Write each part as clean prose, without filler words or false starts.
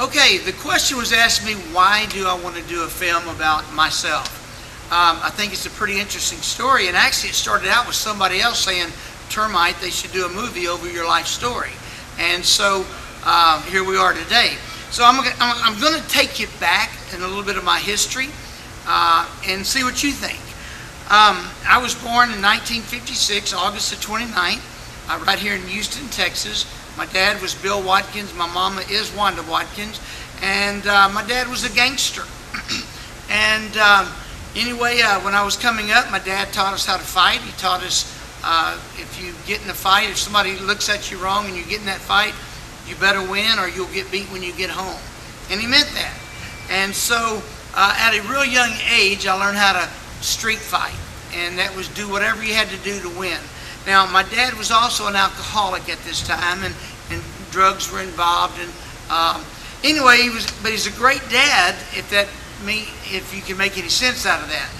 Okay, the question was asked me, why do I want to do a film about myself? I think it's a pretty interesting story, and actually it started out with somebody else saying, Termite, they should do a movie over your life story. And so here we are today. So I'm going to take you back in a little bit of my history and see what you think. I was born in 1956, August the 29th, right here in Houston, Texas. My dad was Bill Watkins, my mama is Wanda Watkins, and my dad was a gangster. And anyway, when I was coming up, my dad taught us how to fight. He taught us if you get in a fight, if somebody looks at you wrong and you get in that fight, you better win or you'll get beat when you get home. And he meant that. And so at a real young age, I learned how to street fight, and that was do whatever you had to do to win. Now, my dad was also an alcoholic at this time, and drugs were involved. And anyway, but he's a great dad, if you can make any sense out of that.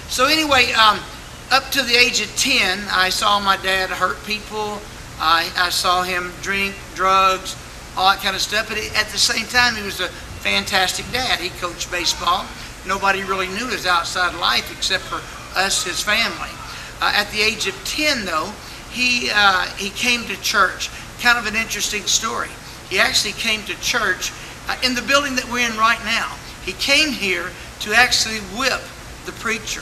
So anyway, up to the age of 10, I saw my dad hurt people. I saw him drink, drugs, all that kind of stuff. But at the same time, he was a fantastic dad. He coached baseball. Nobody really knew his outside life except for us, his family. At the age of 10, though, he came to church. Kind of an interesting story. He actually came to church in the building that we're in right now. He came here to actually whip the preacher.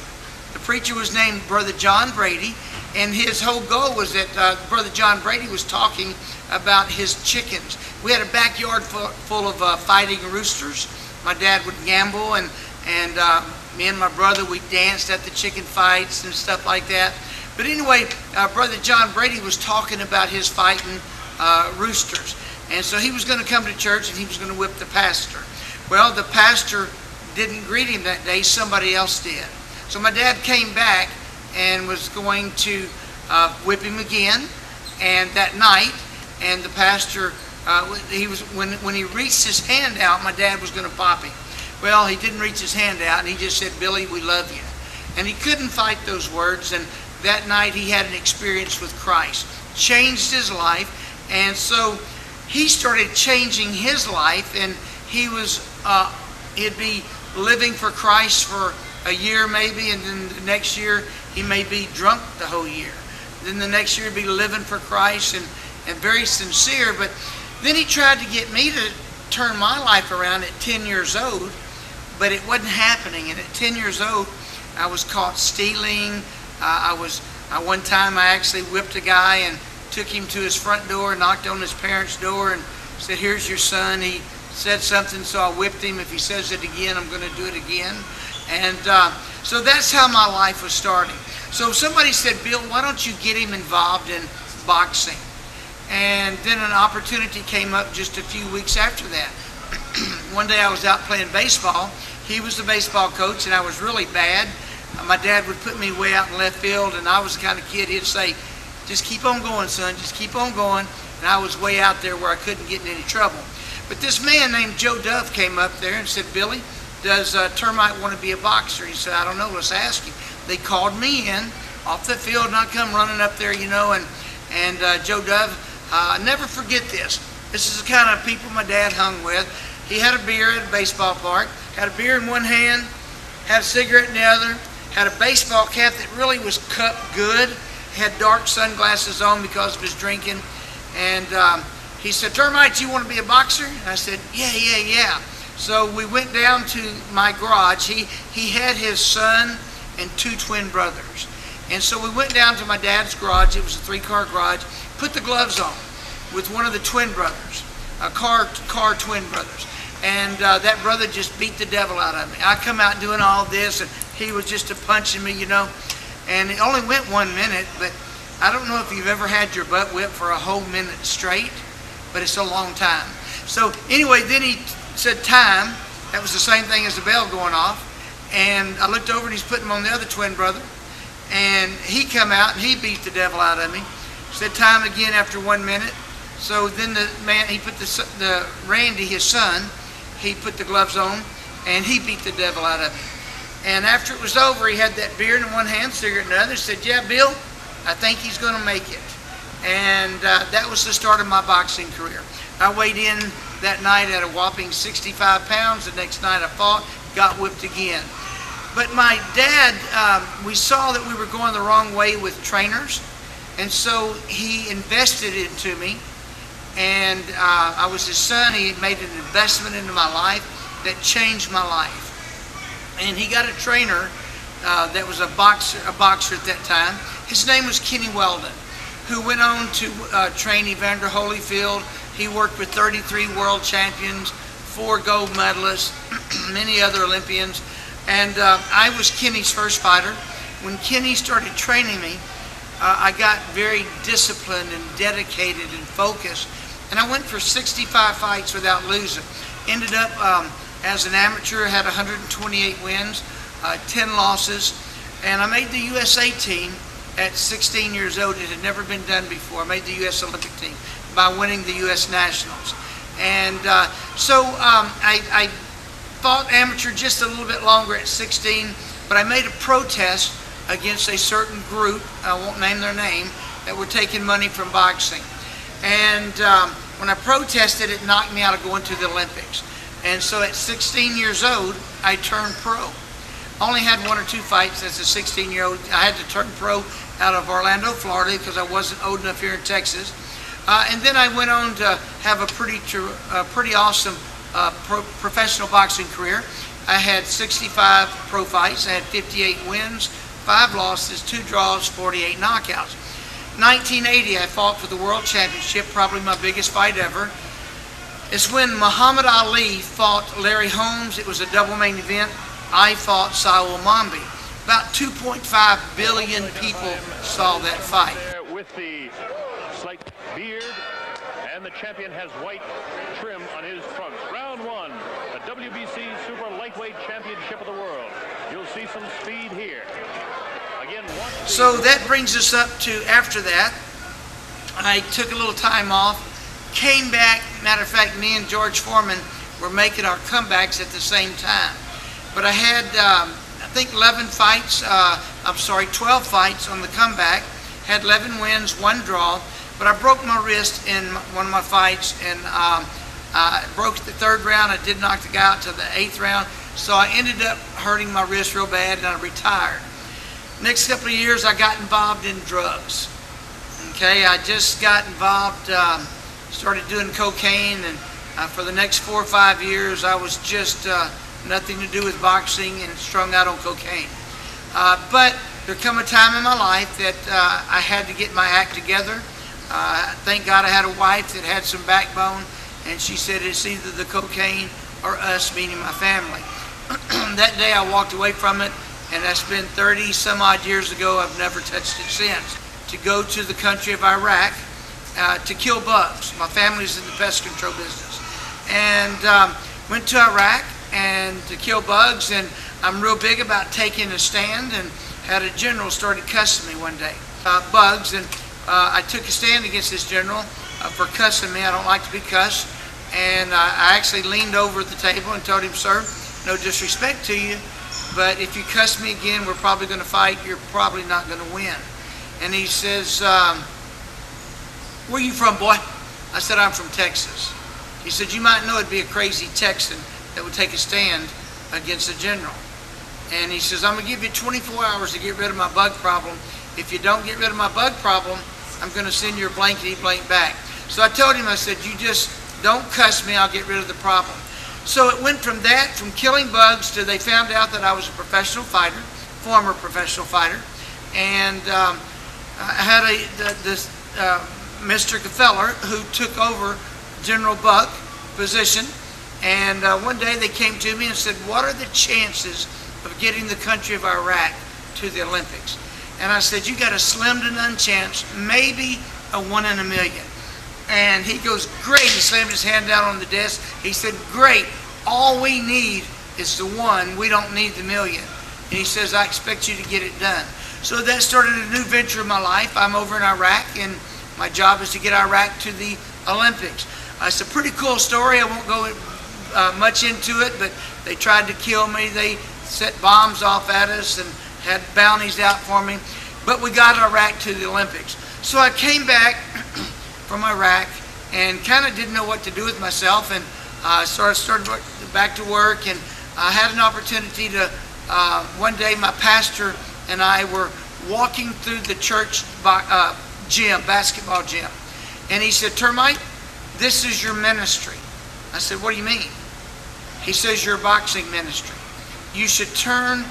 The preacher was named Brother John Brady, and his whole goal was that Brother John Brady was talking about his chickens. We had a backyard full of fighting roosters. My dad would gamble, and me and my brother, we danced at the chicken fights and stuff like that. But anyway, Brother John Brady was talking about his fighting roosters. And so he was going to come to church and he was going to whip the pastor. Well, the pastor didn't greet him that day, somebody else did. So my dad came back and was going to whip him again, and that night, and the pastor, when he reached his hand out, my dad was going to pop him. Well, he didn't reach his hand out, and he just said, Billy, we love you. And he couldn't fight those words, and that night he had an experience with Christ. Changed his life, and so he started changing his life, and he'd be living for Christ for a year maybe, and then the next year he may be drunk the whole year. Then the next year he'd be living for Christ and very sincere. But then he tried to get me to turn my life around at 10 years old, but it wasn't happening. And at 10 years old, I was caught stealing. One time I actually whipped a guy and took him to his front door, knocked on his parents' door, and said, here's your son. He said something, so I whipped him. If he says it again, I'm going to do it again. And so that's how my life was starting. So somebody said, Bill, why don't you get him involved in boxing? And then an opportunity came up just a few weeks after that. One day I was out playing baseball. He was the baseball coach, and I was really bad. My dad would put me way out in left field, and I was the kind of kid he'd say, just keep on going, son, just keep on going. And I was way out there where I couldn't get in any trouble. But this man named Joe Dove came up there and said, Billy, does Termite want to be a boxer? He said, I don't know, let's ask him. They called me in off the field, and I come running up there, and Joe Dove, I never forget this. This is the kind of people my dad hung with. He had a beer at a baseball park, had a beer in one hand, had a cigarette in the other, had a baseball cap that really was cut good, had dark sunglasses on because of his drinking, and he said, Termite, you want to be a boxer? And I said, yeah. So we went down to my garage. He had his son and two twin brothers. And so we went down to my dad's garage. It was a 3-car garage. Put the gloves on with one of the twin brothers, car twin brothers. And that brother just beat the devil out of me. I come out doing all this, and he was just punching me, And it only went 1 minute, but I don't know if you've ever had your butt whipped for a whole minute straight, but it's a long time. So anyway, then he said time. That was the same thing as the bell going off. And I looked over and he's putting him on the other twin brother. And he come out and he beat the devil out of me. Said time again after 1 minute. So then the man, he put the Randy, his son, he put the gloves on and he beat the devil out of me. And after it was over, he had that beer in one hand, cigarette in the other. Said, yeah, Bill, I think he's going to make it. And that was the start of my boxing career. I weighed in that night at a whopping 65 pounds. The next night I fought, got whipped again. But my dad, we saw that we were going the wrong way with trainers, and so he invested into me. And I was his son. He made an investment into my life that changed my life. And he got a trainer that was a boxer at that time. His name was Kenny Weldon, who went on to train Evander Holyfield. He worked with 33 world champions, 4 gold medalists, many other Olympians. And I was Kenny's first fighter. When Kenny started training me, I got very disciplined and dedicated and focused. And I went for 65 fights without losing. Ended up as an amateur, had 128 wins, 10 losses. And I made the USA team at 16 years old. It had never been done before. I made the US Olympic team by winning the US Nationals. And so I fought amateur just a little bit longer at 16, but I made a protest against a certain group, I won't name their name, that were taking money from boxing. And when I protested, it knocked me out of going to the Olympics. And so at 16 years old, I turned pro. Only had 1 or 2 fights as a 16-year-old. I had to turn pro out of Orlando, Florida, because I wasn't old enough here in Texas. And then I went on to have a pretty awesome professional boxing career. I had 65 pro fights. I had 58 wins, 5 losses, 2 draws, 48 knockouts. 1980, I fought for the World Championship, probably my biggest fight ever. It's when Muhammad Ali fought Larry Holmes. It was a double main event. I fought Saul Mambi. About 2.5 billion people saw that fight. With the slight beard, and the champion has white trim on his front. Round 1, the WBC Super Lightweight Championship of the World. You'll see some speed here. Again, so that brings us up to after that. I took a little time off, came back. Matter of fact, me and George Foreman were making our comebacks at the same time. But I had, I think 12 fights on the comeback. Had 11 wins, 1 draw. But I broke my wrist in one of my fights, and I broke the 3rd round. I did knock the guy out to the 8th round. So I ended up hurting my wrist real bad, and I retired. Next couple of years, I got involved in drugs. Okay, I just got involved, started doing cocaine, and for the next 4 or 5 years, I was just nothing to do with boxing and strung out on cocaine. But there come a time in my life that I had to get my act together. Thank God I had a wife that had some backbone, and she said it's either the cocaine or us, meaning my family. That day I walked away from it, and that's been 30 some odd years ago. I've never touched it since. To go to the country of Iraq to kill bugs. My family's in the pest control business. And went to Iraq and to kill bugs, and I'm real big about taking a stand, and had a general started cussing me one day about bugs, and I took a stand against this general for cussing me. I don't like to be cussed, and I actually leaned over the table and told him, "Sir, no disrespect to you, but if you cuss me again, we're probably going to fight. You're probably not going to win." And he says, "Where are you from, boy?" I said, "I'm from Texas." He said, "You might know it'd be a crazy Texan that would take a stand against a general." And he says, "I'm going to give you 24 hours to get rid of my bug problem. If you don't get rid of my bug problem, I'm going to send your blankety blank back." So I told him, I said, "You just don't cuss me, I'll get rid of the problem." So it went from that, from killing bugs, to they found out that I was a professional fighter, former professional fighter. And I had Mr. Gefeller, who took over General Buck position. And one day they came to me and said, "What are the chances of getting the country of Iraq to the Olympics?" And I said, "You got a slim to none chance, maybe a 1 in a million." And he goes, "Great." He slammed his hand down on the desk. He said, "Great. All we need is the 1. We don't need the million." And he says, "I expect you to get it done." So that started a new venture in my life. I'm over in Iraq, and my job is to get Iraq to the Olympics. It's a pretty cool story. I won't go much into it, but they tried to kill me. They set bombs off at us and had bounties out for me. But we got Iraq to the Olympics. So I came back from Iraq, and kind of didn't know what to do with myself, and started back to work, and I had an opportunity to, one day my pastor and I were walking through the church gym, basketball gym, and he said, "Termite, this is your ministry." I said, "What do you mean?" He says, "Your boxing ministry. You should turn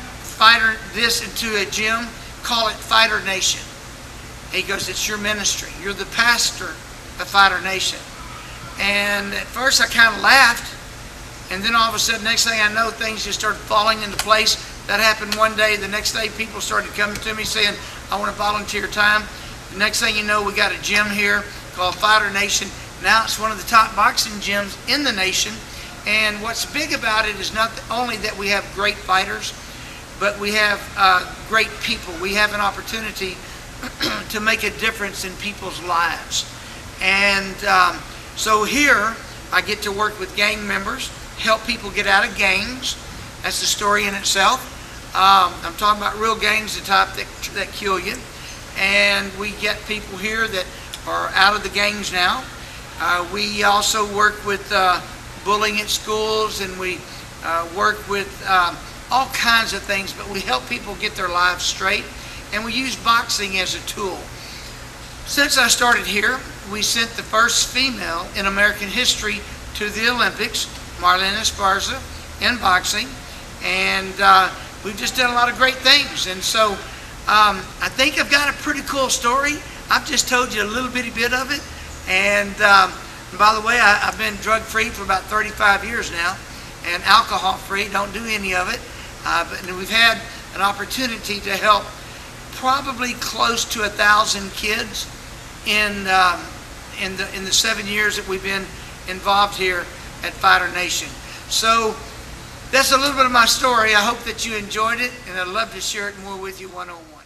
this into a gym, call it Fighter Nation." He goes, "It's your ministry. You're the pastor of Fighter Nation." And at first I kind of laughed, and then all of a sudden, next thing I know, things just started falling into place. That happened one day. The next day, people started coming to me saying, "I want to volunteer time." The next thing you know, we got a gym here called Fighter Nation. Now it's one of the top boxing gyms in the nation. And what's big about it is not only that we have great fighters, but we have great people. We have an opportunity to make a difference in people's lives. And so here, I get to work with gang members, help people get out of gangs. That's the story in itself. I'm talking about real gangs, the type that kill you. And we get people here that are out of the gangs now. We also work with bullying at schools, and we work with all kinds of things, but we help people get their lives straight, and we use boxing as a tool. Since I started here, we sent the first female in American history to the Olympics, Marlena Esparza, in boxing, and we've just done a lot of great things. And so I think I've got a pretty cool story. I've just told you a little bitty bit of it, and by the way, I've been drug-free for about 35 years now, and alcohol-free, don't do any of it. But we've had an opportunity to help probably close to 1,000 kids in the 7 years that we've been involved here at Fighter Nation. So that's a little bit of my story. I hope that you enjoyed it, and I'd love to share it more with you one-on-one.